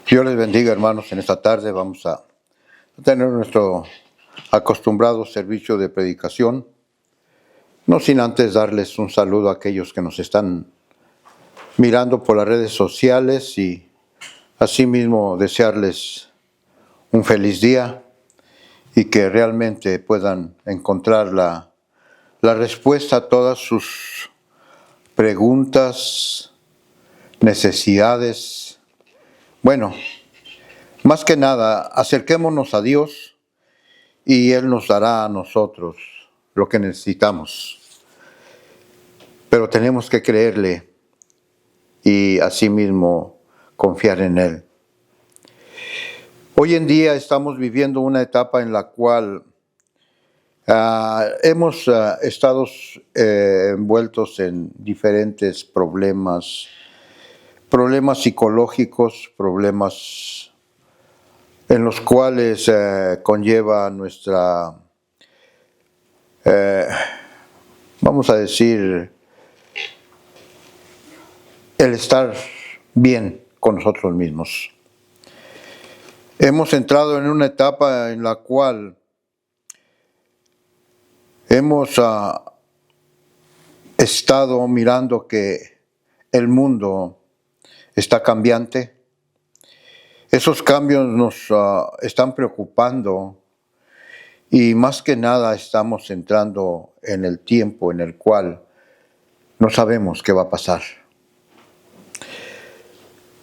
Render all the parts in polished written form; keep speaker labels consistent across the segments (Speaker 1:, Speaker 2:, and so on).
Speaker 1: Dios les bendiga, hermanos. En esta tarde vamos a tener nuestro acostumbrado servicio de predicación. No sin antes darles un saludo a aquellos que nos están mirando por las redes sociales y asimismo desearles un feliz día y que realmente puedan encontrar la respuesta a todas sus preguntas, necesidades. Bueno, más que nada, acerquémonos a Dios y Él nos dará a nosotros lo que necesitamos. Pero tenemos que creerle y asimismo confiar en Él. Hoy en día estamos viviendo una etapa en la cual hemos estado envueltos en diferentes problemas psicológicos, problemas en los cuales conlleva nuestra, vamos a decir, el estar bien con nosotros mismos. Hemos entrado en una etapa en la cual hemos estado mirando que el mundo está cambiante. Esos cambios nos están preocupando y más que nada estamos entrando en el tiempo en el cual no sabemos qué va a pasar.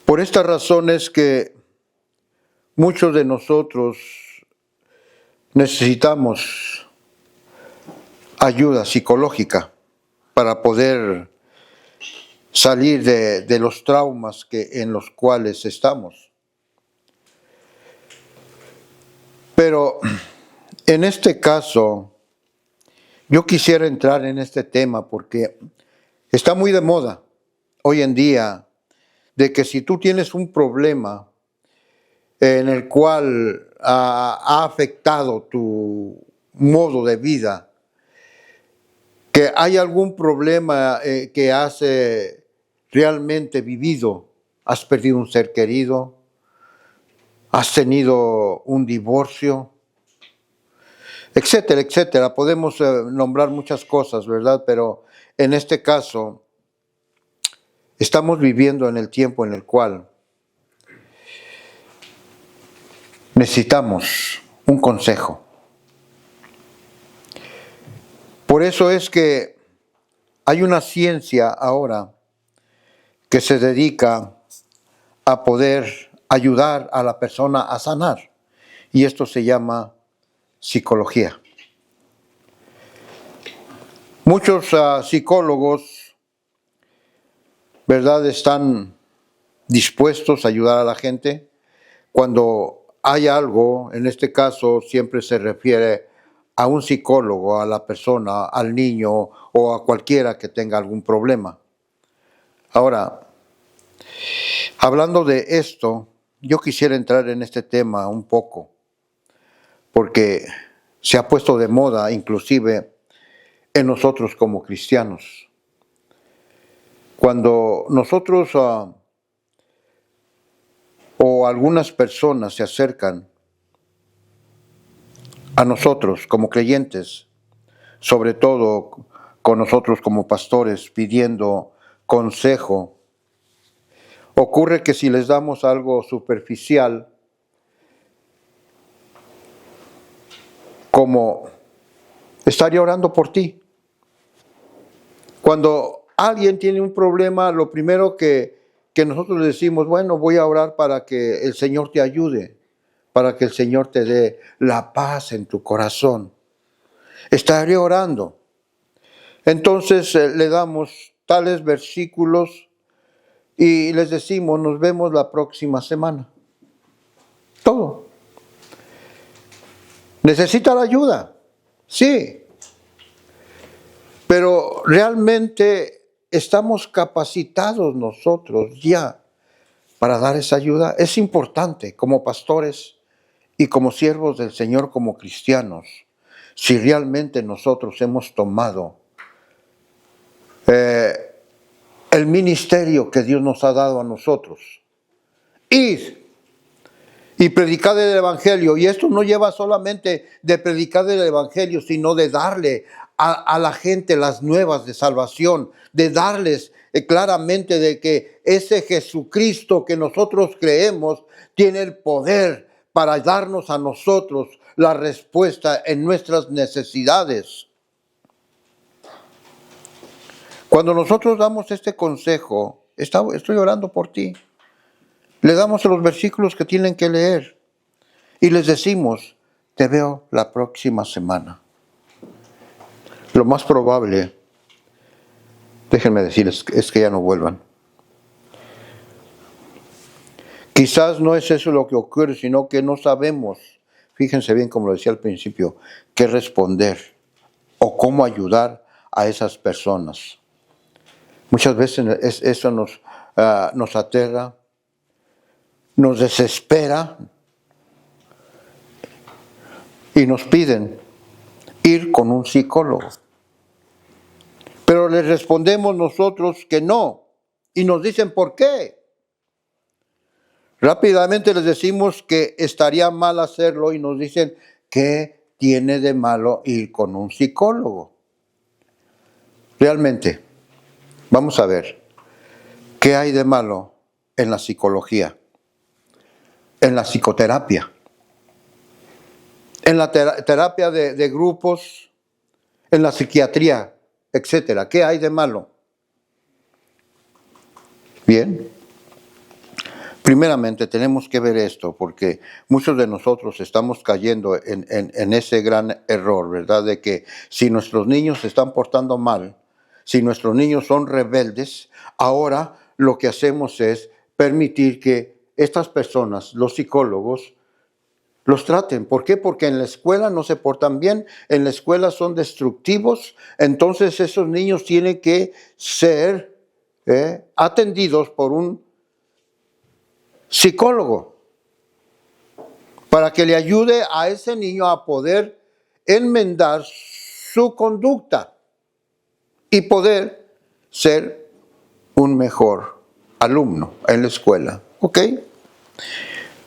Speaker 1: Por esta razón es que muchos de nosotros necesitamos ayuda psicológica para poder salir de los traumas en los cuales estamos. Pero en este caso, yo quisiera entrar en este tema porque está muy de moda hoy en día de que si tú tienes un problema en el cual ha afectado tu modo de vida, que hay algún problema que has realmente vivido, has perdido un ser querido, has tenido un divorcio, etcétera, etcétera. Podemos nombrar muchas cosas, ¿verdad? Pero en este caso, estamos viviendo en el tiempo en el cual necesitamos un consejo. Por eso es que hay una ciencia ahora que se dedica a poder ayudar a la persona a sanar. Y esto se llama psicología. Muchos psicólogos, ¿verdad?, están dispuestos a ayudar a la gente cuando hay algo. En este caso siempre se refiere a un psicólogo, a la persona, al niño o a cualquiera que tenga algún problema. Ahora, hablando de esto, yo quisiera entrar en este tema un poco, porque se ha puesto de moda inclusive en nosotros como cristianos. Cuando nosotros o algunas personas se acercan a nosotros como creyentes, sobre todo con nosotros como pastores, pidiendo consejo, ocurre que si les damos algo superficial, como estaría orando por ti. Cuando alguien tiene un problema, lo primero que nosotros le decimos, bueno, voy a orar para que el Señor te ayude, para que el Señor te dé la paz en tu corazón. Estaré orando. Entonces le damos tales versículos y les decimos, nos vemos la próxima semana. Todo. ¿Necesita la ayuda? Sí. Pero realmente estamos capacitados nosotros ya para dar esa ayuda. Es importante como pastores y como siervos del Señor, como cristianos, si realmente nosotros hemos tomado el ministerio que Dios nos ha dado a nosotros. Id y predicar el Evangelio. Y esto no lleva solamente de predicar el Evangelio, sino de darle a la gente las nuevas de salvación, de darles claramente de que ese Jesucristo que nosotros creemos tiene el poder para darnos a nosotros la respuesta en nuestras necesidades. Cuando nosotros damos este consejo, estoy orando por ti. Le damos los versículos que tienen que leer y les decimos, te veo la próxima semana. Lo más probable, déjenme decirles, es que ya no vuelvan. Quizás no es eso lo que ocurre, sino que no sabemos, fíjense bien como lo decía al principio, qué responder o cómo ayudar a esas personas. Muchas veces eso nos aterra, nos desespera y nos piden ir con un psicólogo. Pero les respondemos nosotros que no y nos dicen ¿por qué? Rápidamente les decimos que estaría mal hacerlo y nos dicen ¿qué tiene de malo ir con un psicólogo? Realmente, vamos a ver, ¿qué hay de malo en la psicología? En la psicoterapia, en la terapia de grupos, en la psiquiatría, etcétera. ¿Qué hay de malo? Bien. Primeramente tenemos que ver esto porque muchos de nosotros estamos cayendo en ese gran error, ¿verdad? De que si nuestros niños se están portando mal, si nuestros niños son rebeldes, ahora lo que hacemos es permitir que estas personas, los psicólogos, los traten. ¿Por qué? Porque en la escuela no se portan bien, en la escuela son destructivos, entonces esos niños tienen que ser atendidos por un psicólogo para que le ayude a ese niño a poder enmendar su conducta y poder ser un mejor alumno en la escuela. ¿Ok?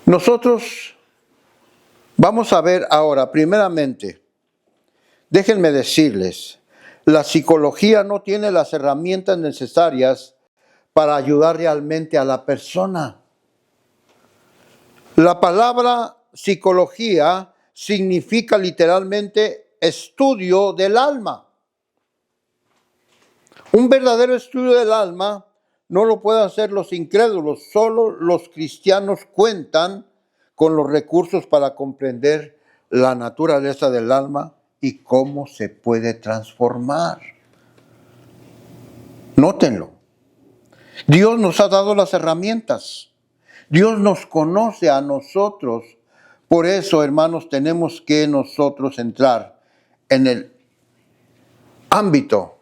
Speaker 1: Nosotros vamos a ver ahora, primeramente, déjenme decirles, la psicología no tiene las herramientas necesarias para ayudar realmente a la persona. La palabra psicología significa literalmente estudio del alma. Un verdadero estudio del alma no lo pueden hacer los incrédulos, solo los cristianos cuentan con los recursos para comprender la naturaleza del alma y cómo se puede transformar. Nótenlo. Dios nos ha dado las herramientas. Dios nos conoce a nosotros. Por eso, hermanos, tenemos que nosotros entrar en el ámbito,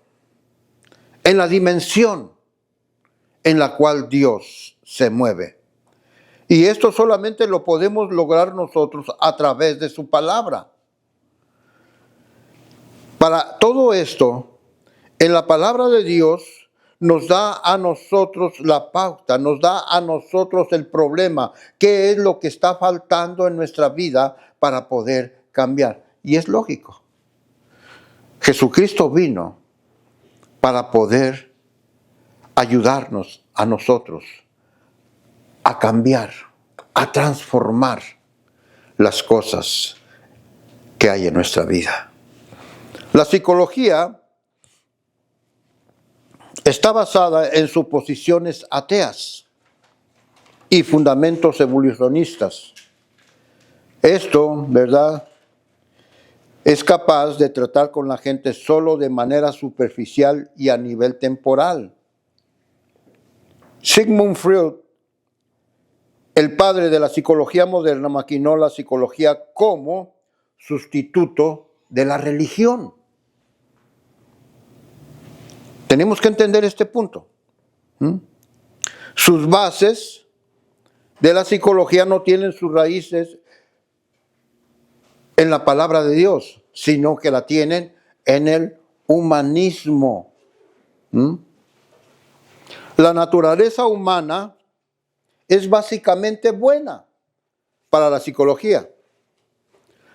Speaker 1: en la dimensión en la cual Dios se mueve. Y esto solamente lo podemos lograr nosotros a través de su palabra. Para todo esto, en la palabra de Dios nos da a nosotros la pauta, nos da a nosotros el problema, qué es lo que está faltando en nuestra vida para poder cambiar. Y es lógico. Jesucristo vino para poder ayudarnos a nosotros a cambiar, a transformar las cosas que hay en nuestra vida. La psicología está basada en suposiciones ateas y fundamentos evolucionistas. Esto, ¿verdad?, es capaz de tratar con la gente solo de manera superficial y a nivel temporal. Sigmund Freud, el padre de la psicología moderna, maquinó la psicología como sustituto de la religión. Tenemos que entender este punto. Sus bases de la psicología no tienen sus raíces en la palabra de Dios, sino que la tienen en el humanismo. La naturaleza humana es básicamente buena. para la psicología.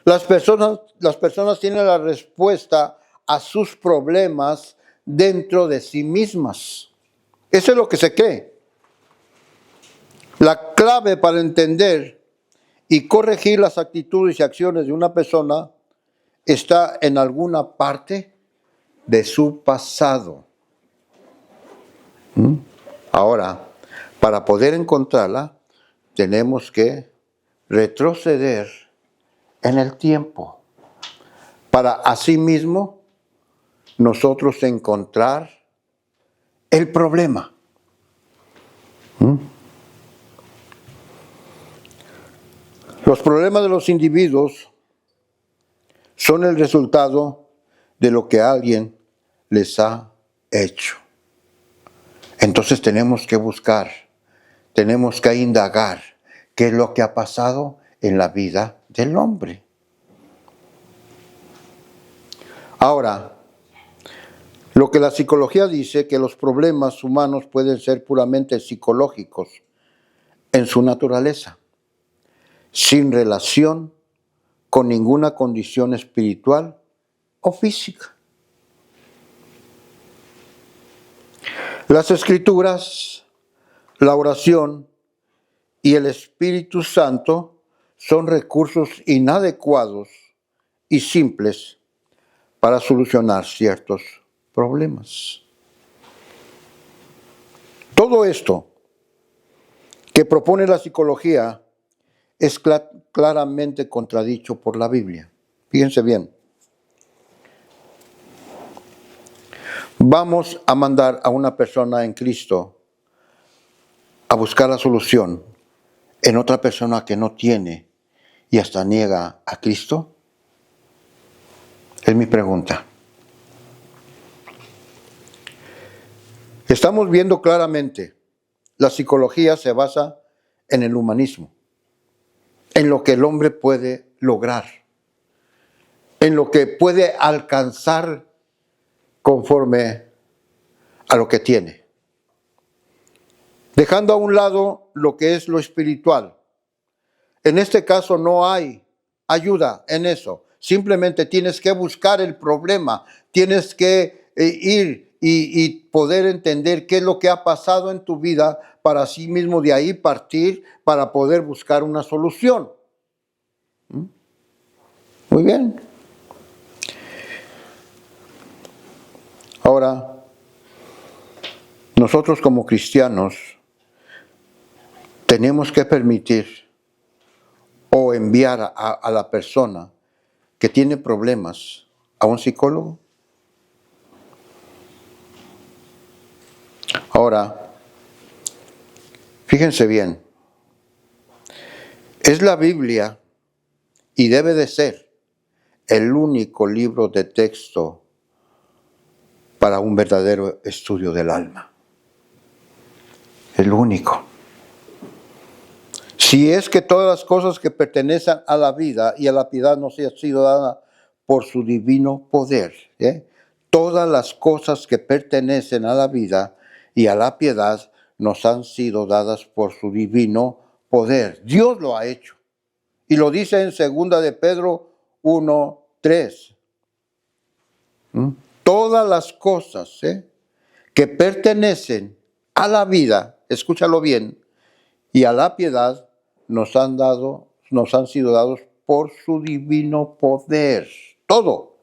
Speaker 1: Las personas tienen la respuesta a sus problemas dentro de sí mismas. Eso es lo que se cree. La clave para entender y corregir las actitudes y acciones de una persona está en alguna parte de su pasado. Ahora, para poder encontrarla, tenemos que retroceder en el tiempo para asimismo nosotros encontrar el problema. Los problemas de los individuos son el resultado de lo que alguien les ha hecho. Entonces tenemos que buscar, tenemos que indagar qué es lo que ha pasado en la vida del hombre. Ahora, lo que la psicología dice, que los problemas humanos pueden ser puramente psicológicos en su naturaleza, sin relación con ninguna condición espiritual o física. Las Escrituras, la oración y el Espíritu Santo son recursos inadecuados y simples para solucionar ciertos problemas. Todo esto que propone la psicología es claramente contradicho por la Biblia. Fíjense bien. Vamos a mandar a una persona en Cristo a buscar la solución en otra persona que no tiene y hasta niega a Cristo. Es mi pregunta. Estamos viendo claramente, la psicología se basa en el humanismo, en lo que el hombre puede lograr, en lo que puede alcanzar conforme a lo que tiene, dejando a un lado lo que es lo espiritual. En este caso no hay ayuda en eso, simplemente tienes que buscar el problema, tienes que ir y poder entender qué es lo que ha pasado en tu vida para sí mismo de ahí partir para poder buscar una solución. Muy bien. Ahora, nosotros como cristianos tenemos que permitir o enviar a la persona que tiene problemas a un psicólogo. Ahora, fíjense bien, es la Biblia y debe de ser el único libro de texto para un verdadero estudio del alma. El único. Si es que todas las cosas que pertenecen a la vida y a la piedad nos han sido dadas por su divino poder, todas las cosas que pertenecen a la vida y a la piedad nos han sido dadas por su divino poder. Dios lo ha hecho. Y lo dice en 2 de Pedro 1:3. Todas las cosas que pertenecen a la vida, escúchalo bien, y a la piedad nos han sido dados por su divino poder. Todo.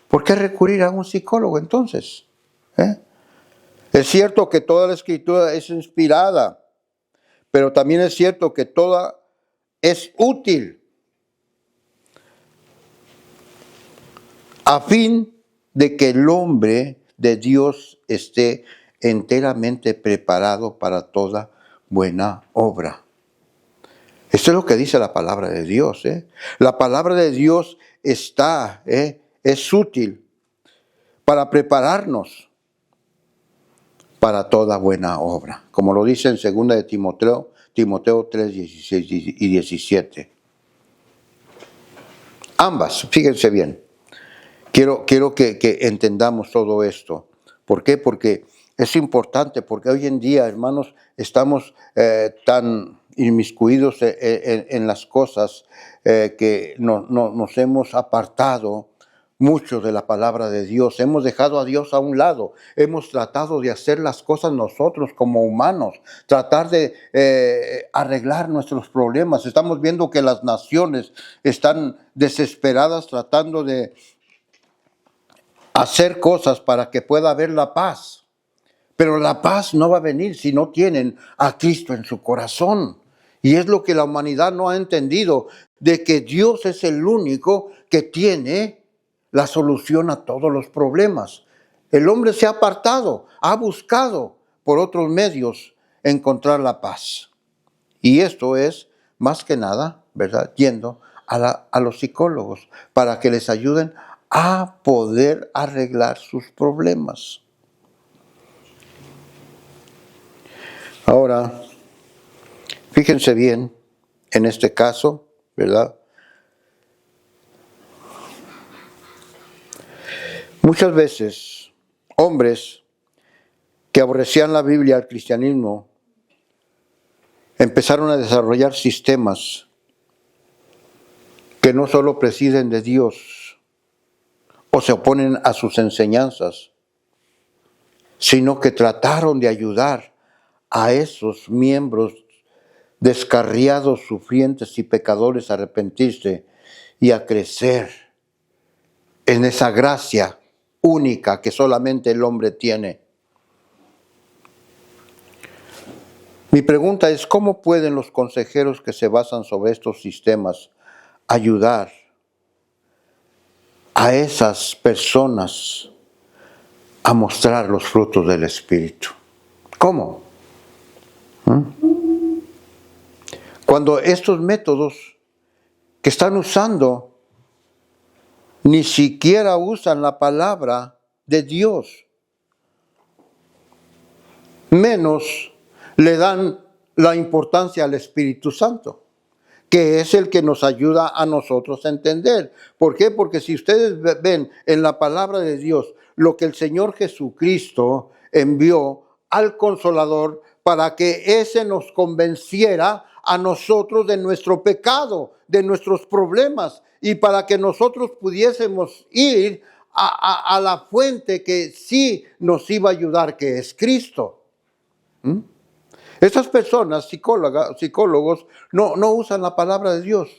Speaker 1: ¿Por qué recurrir a un psicólogo entonces? Es cierto que toda la Escritura es inspirada, pero también es cierto que toda es útil a fin de que el hombre de Dios esté enteramente preparado para toda buena obra. Esto es lo que dice la palabra de Dios. La palabra de Dios es útil para prepararnos para toda buena obra, como lo dice en 2 de Timoteo 3:16 y 17. Ambas, fíjense bien. Quiero que entendamos todo esto. ¿Por qué? Porque es importante, porque hoy en día, hermanos, estamos tan inmiscuidos en las cosas que nos hemos apartado mucho de la palabra de Dios. Hemos dejado a Dios a un lado. Hemos tratado de hacer las cosas nosotros como humanos, tratar de arreglar nuestros problemas. Estamos viendo que las naciones están desesperadas tratando de hacer cosas para que pueda haber la paz. Pero la paz no va a venir si no tienen a Cristo en su corazón. Y es lo que la humanidad no ha entendido, de que Dios es el único que tiene la solución a todos los problemas. El hombre se ha apartado, ha buscado por otros medios encontrar la paz. Y esto es, más que nada, ¿verdad?, yendo a los psicólogos para que les ayuden a poder arreglar sus problemas. Ahora, fíjense bien en este caso, ¿verdad? Muchas veces, hombres que aborrecían la Biblia, el cristianismo, empezaron a desarrollar sistemas que no solo presciden de Dios o se oponen a sus enseñanzas, sino que trataron de ayudar a esos miembros descarriados, sufrientes y pecadores a arrepentirse y a crecer en esa gracia única que solamente el hombre tiene. Mi pregunta es, ¿cómo pueden los consejeros que se basan sobre estos sistemas ayudar a esas personas a mostrar los frutos del Espíritu? ¿Cómo? Cuando estos métodos que están usando ni siquiera usan la palabra de Dios, menos le dan la importancia al Espíritu Santo, que es el que nos ayuda a nosotros a entender. ¿Por qué? Porque si ustedes ven en la palabra de Dios lo que el Señor Jesucristo envió al Consolador para que ese nos convenciera a nosotros de nuestro pecado, de nuestros problemas, y para que nosotros pudiésemos ir a la fuente que sí nos iba a ayudar, que es Cristo. Esas personas, psicólogos, no usan la palabra de Dios.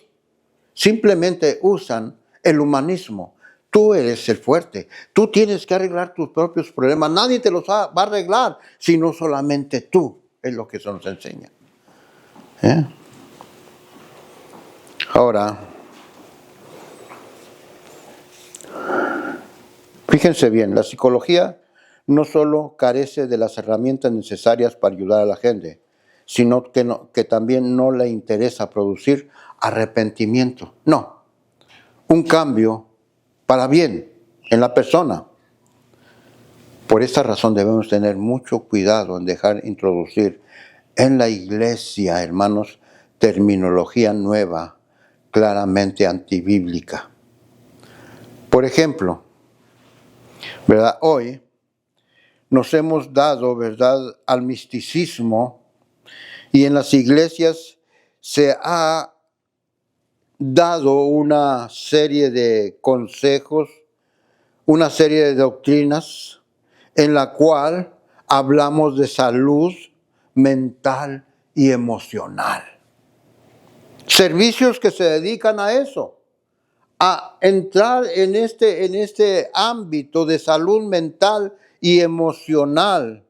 Speaker 1: Simplemente usan el humanismo. Tú eres el fuerte. Tú tienes que arreglar tus propios problemas. Nadie te los va a arreglar, sino solamente tú. Es lo que se nos enseña. Ahora, fíjense bien, la psicología no solo carece de las herramientas necesarias para ayudar a la gente, sino que también no le interesa producir arrepentimiento. No, un cambio para bien en la persona. Por esta razón debemos tener mucho cuidado en dejar introducir en la iglesia, hermanos, terminología nueva, claramente antibíblica. Por ejemplo, ¿verdad? Hoy nos hemos dado, ¿verdad?, al misticismo, y en las iglesias se ha dado una serie de consejos, una serie de doctrinas en la cual hablamos de salud mental y emocional. Servicios que se dedican a eso, a entrar en este ámbito de salud mental y emocional.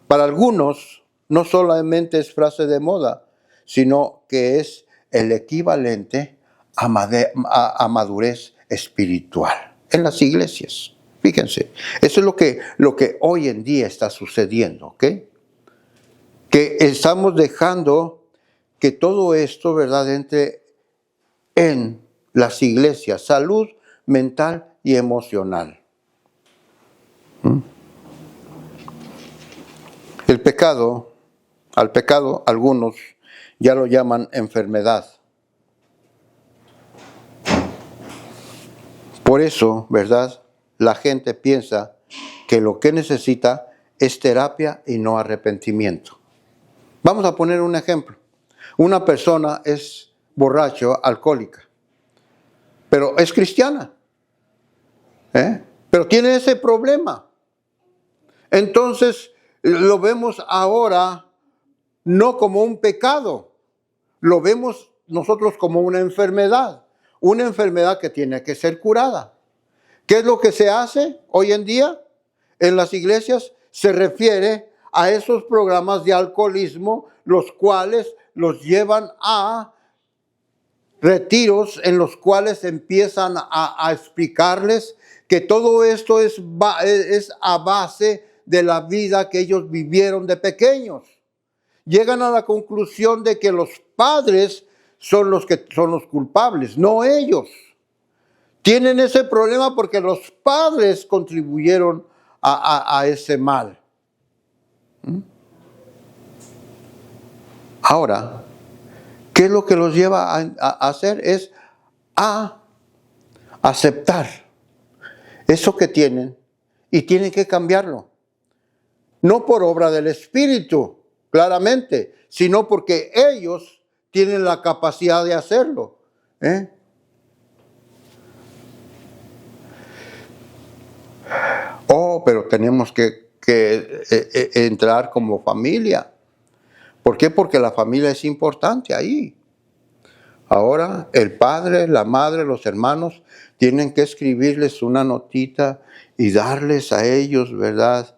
Speaker 1: Para algunos, no solamente es frase de moda, sino que es el equivalente a madurez espiritual en las iglesias. Fíjense, eso es lo que hoy en día está sucediendo, ¿ok? Que estamos dejando que todo esto, ¿verdad?, entre en las iglesias, salud mental y emocional. El pecado, al pecado algunos ya lo llaman enfermedad. Por eso, ¿verdad?, la gente piensa que lo que necesita es terapia y no arrepentimiento. Vamos a poner un ejemplo. Una persona es borracho, alcohólica, pero es cristiana, pero tiene ese problema. Entonces lo vemos ahora no como un pecado, lo vemos nosotros como una enfermedad que tiene que ser curada. ¿Qué es lo que se hace hoy en día en las iglesias? Se refiere a esos programas de alcoholismo, los cuales los llevan a retiros en los cuales empiezan a explicarles que todo esto es a base de la vida que ellos vivieron de pequeños. Llegan a la conclusión de que los padres son los que son los culpables, no ellos. Tienen ese problema porque los padres contribuyeron a ese mal. Ahora, ¿qué es lo que los lleva a hacer? Es a aceptar eso que tienen y tienen que cambiarlo. No por obra del Espíritu, claramente, sino porque ellos tienen la capacidad de hacerlo. Pero tenemos que entrar como familia. ¿Por qué? Porque la familia es importante ahí. Ahora el padre, la madre, los hermanos tienen que escribirles una notita y darles a ellos, ¿verdad?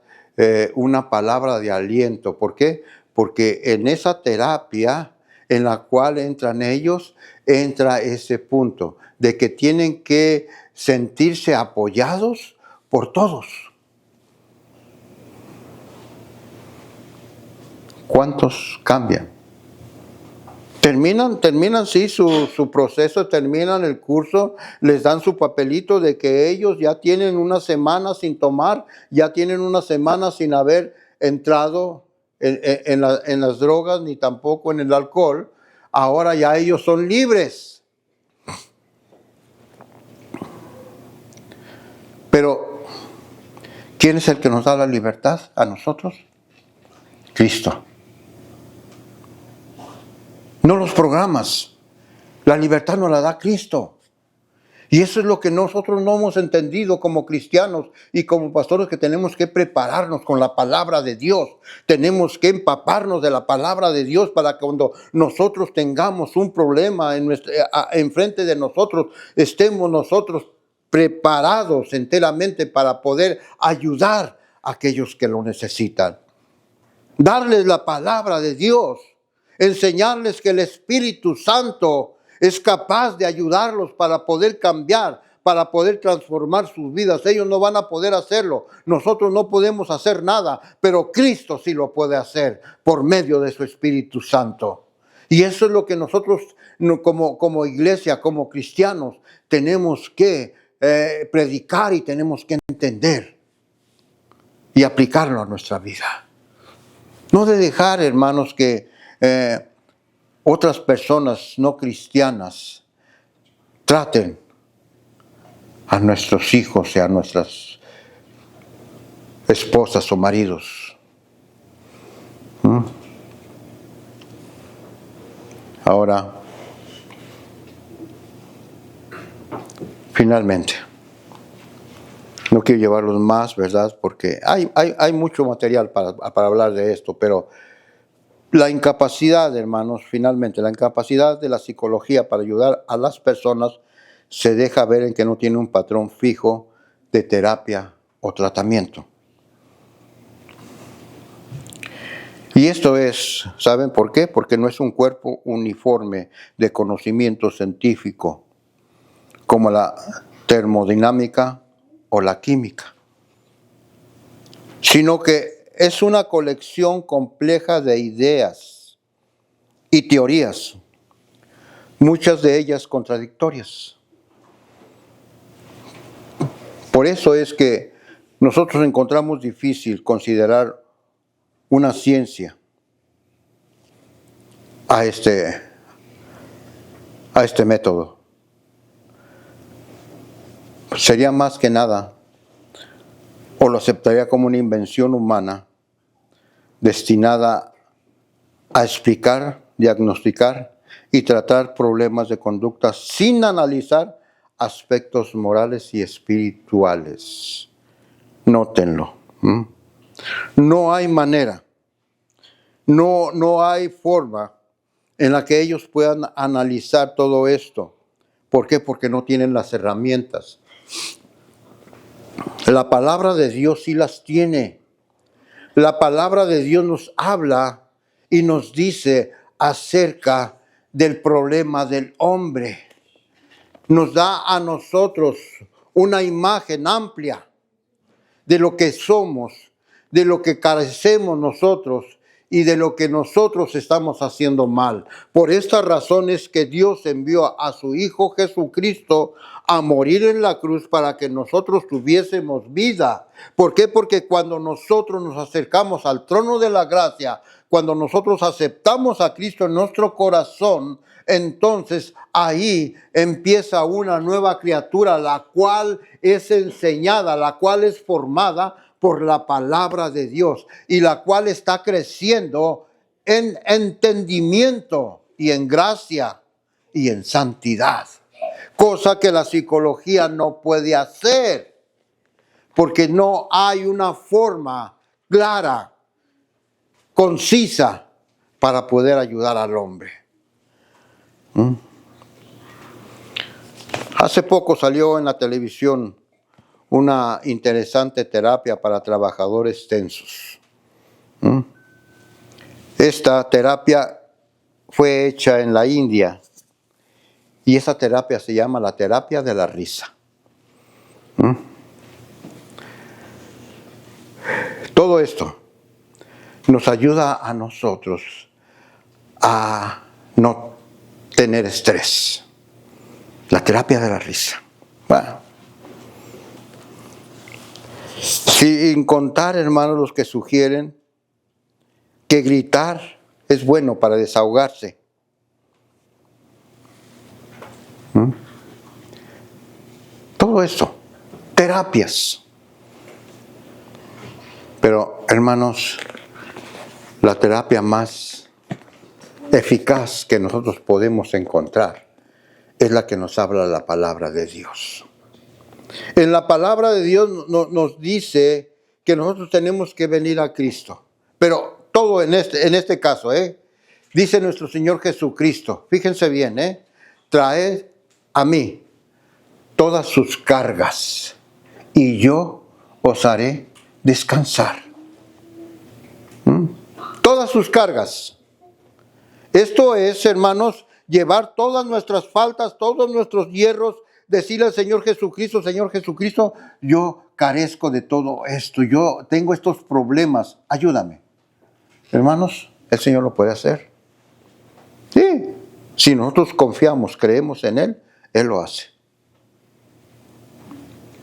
Speaker 1: Una palabra de aliento. ¿Por qué? Porque en esa terapia en la cual entran ellos, entra ese punto de que tienen que sentirse apoyados por todos. ¿Cuántos cambian? Terminan sí su proceso, terminan el curso, les dan su papelito de que ellos ya tienen una semana sin tomar, ya tienen una semana sin haber entrado en las drogas ni tampoco en el alcohol. Ahora ya ellos son libres. Pero, ¿quién es el que nos da la libertad a nosotros? Cristo. No los programas. La libertad nos la da Cristo. Y eso es lo que nosotros no hemos entendido como cristianos y como pastores, que tenemos que prepararnos con la palabra de Dios. Tenemos que empaparnos de la palabra de Dios para que cuando nosotros tengamos un problema enfrente de nosotros, estemos nosotros preparados enteramente para poder ayudar a aquellos que lo necesitan. Darles la palabra de Dios. Enseñarles que el Espíritu Santo es capaz de ayudarlos para poder cambiar, para poder transformar sus vidas. Ellos no van a poder hacerlo. Nosotros no podemos hacer nada, pero Cristo sí lo puede hacer por medio de su Espíritu Santo. Y eso es lo que nosotros como iglesia, como cristianos, tenemos que predicar y tenemos que entender y aplicarlo a nuestra vida. No de dejar, hermanos, que otras personas no cristianas traten a nuestros hijos y a nuestras esposas o maridos. Ahora, finalmente, no quiero llevarlos más, ¿verdad? Porque hay mucho material para hablar de esto, pero la incapacidad, hermanos, finalmente, la incapacidad de la psicología para ayudar a las personas se deja ver en que no tiene un patrón fijo de terapia o tratamiento. Y esto es, ¿saben por qué? Porque no es un cuerpo uniforme de conocimiento científico, como la termodinámica o la química, sino que es una colección compleja de ideas y teorías, muchas de ellas contradictorias. Por eso es que nosotros encontramos difícil considerar una ciencia a este método. Sería más que nada, o lo aceptaría como una invención humana destinada a explicar, diagnosticar y tratar problemas de conducta sin analizar aspectos morales y espirituales. Nótenlo. No hay manera, no hay forma en la que ellos puedan analizar todo esto. ¿Por qué? Porque no tienen las herramientas. La palabra de Dios sí las tiene. La palabra de Dios nos habla y nos dice acerca del problema del hombre. Nos da a nosotros una imagen amplia de lo que somos, de lo que carecemos nosotros y de lo que nosotros estamos haciendo mal. Por esta razón es que Dios envió a su Hijo Jesucristo a morir en la cruz para que nosotros tuviésemos vida. ¿Por qué? Porque cuando nosotros nos acercamos al trono de la gracia, cuando nosotros aceptamos a Cristo en nuestro corazón, entonces ahí empieza una nueva criatura, la cual es enseñada, la cual es formada por la palabra de Dios y la cual está creciendo en entendimiento y en gracia y en santidad. Cosa que la psicología no puede hacer, porque no hay una forma clara, concisa, para poder ayudar al hombre. Hace poco salió en la televisión una interesante terapia para trabajadores tensos. Esta terapia fue hecha en la India y esa terapia se llama la terapia de la risa. Todo esto nos ayuda a nosotros a no tener estrés. La terapia de la risa. Bueno, sin contar, hermanos, los que sugieren que gritar es bueno para desahogarse. Todo esto, terapias. Pero, hermanos, la terapia más eficaz que nosotros podemos encontrar es la que nos habla la palabra de Dios. En la palabra de Dios nos dice que nosotros tenemos que venir a Cristo. Pero todo en este caso, dice nuestro Señor Jesucristo, fíjense bien, traed a mí todas sus cargas y yo os haré descansar. Todas sus cargas. Esto es, hermanos, llevar todas nuestras faltas, todos nuestros hierros, decirle al Señor Jesucristo, yo carezco de todo esto, yo tengo estos problemas, ayúdame. Hermanos, el Señor lo puede hacer. Sí, si nosotros confiamos, creemos en Él, Él lo hace.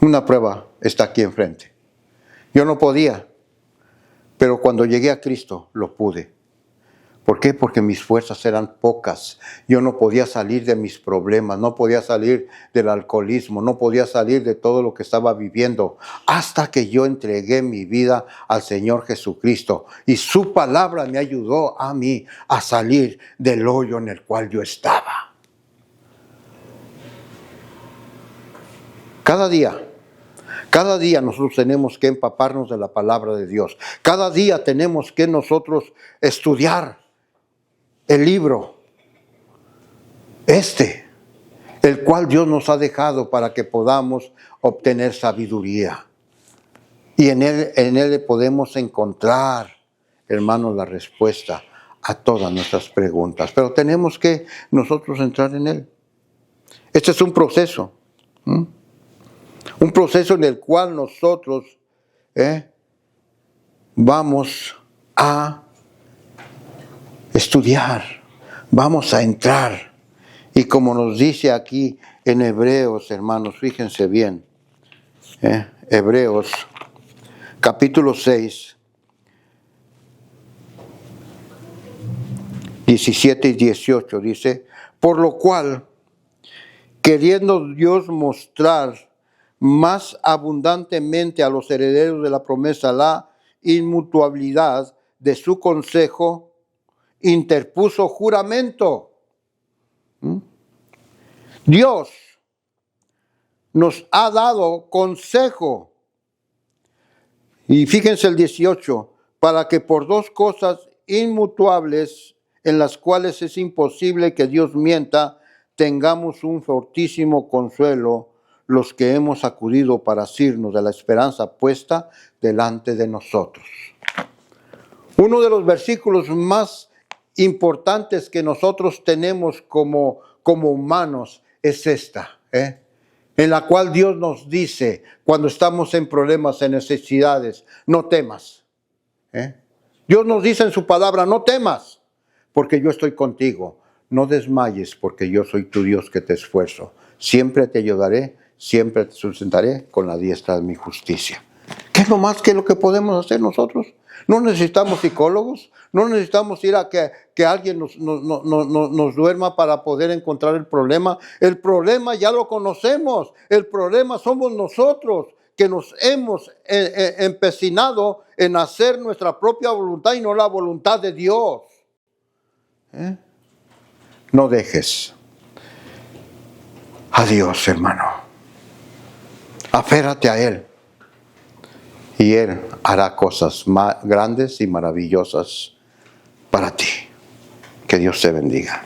Speaker 1: Una prueba está aquí enfrente. Yo no podía, pero cuando llegué a Cristo lo pude. ¿Por qué? Porque mis fuerzas eran pocas. Yo no podía salir de mis problemas, no podía salir del alcoholismo, no podía salir de todo lo que estaba viviendo, hasta que yo entregué mi vida al Señor Jesucristo. Y su palabra me ayudó a mí a salir del hoyo en el cual yo estaba. Cada día nosotros tenemos que empaparnos de la palabra de Dios. Cada día tenemos que nosotros estudiar el libro, el cual Dios nos ha dejado para que podamos obtener sabiduría. Y en él podemos encontrar, hermanos, la respuesta a todas nuestras preguntas. Pero tenemos que nosotros entrar en él. Este es un proceso. Un proceso en el cual nosotros vamos a estudiar, vamos a entrar. Y como nos dice aquí en Hebreos, hermanos, fíjense bien, Hebreos capítulo 6, 17 y 18 dice, por lo cual, queriendo Dios mostrar más abundantemente a los herederos de la promesa la inmutabilidad de su consejo, interpuso juramento. Dios nos ha dado consejo. Y fíjense el 18, para que por dos cosas inmutables en las cuales es imposible que Dios mienta, tengamos un fortísimo consuelo los que hemos acudido para asirnos de la esperanza puesta delante de nosotros. Uno de los versículos más importantes que nosotros tenemos como humanos es esta, en la cual Dios nos dice cuando estamos en problemas, en necesidades, no temas. Dios nos dice en su palabra, no temas, porque yo estoy contigo. No desmayes, porque yo soy tu Dios que te esfuerzo. Siempre te ayudaré, siempre te sustentaré con la diestra de mi justicia. ¿Qué es lo más que lo que podemos hacer nosotros? No necesitamos psicólogos, no necesitamos ir a que alguien nos duerma para poder encontrar el problema. El problema ya lo conocemos, el problema somos nosotros que nos hemos empecinado en hacer nuestra propia voluntad y no la voluntad de Dios. No dejes a Dios, hermano. Aférrate a Él. Y Él hará cosas grandes y maravillosas para ti. Que Dios te bendiga.